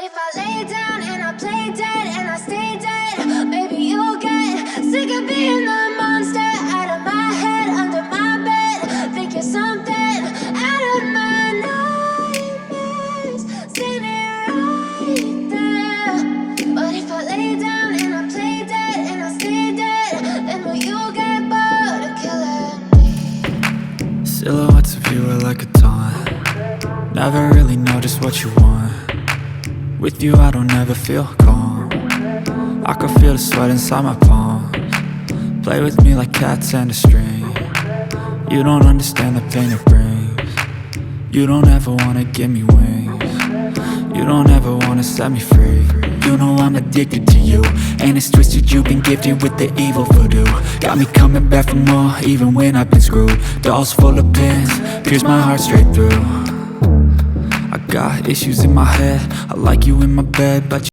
if I lay down and I play dead and I stay dead, maybe you'll get sick of being the monster out of my head, under my bed. Think you're something out of my nightmares, standing right there. But if I lay down and I play dead and I stay dead, then will you get bored of killing me? Silhouettes of you are like a taunt. Never really know just what you want. With you I don't ever feel calm. I can feel the sweat inside my palms. Play with me like cats and a string. You don't understand the pain it brings. You don't ever wanna give me wings. You don't ever wanna set me free. You know I'm addicted to you, and it's twisted, you've been gifted with the evil voodoo. Got me coming back for more, even when I've been screwed. Dolls full of pins, pierce my heart straight through. I got issues in my head, I like you in my bed, but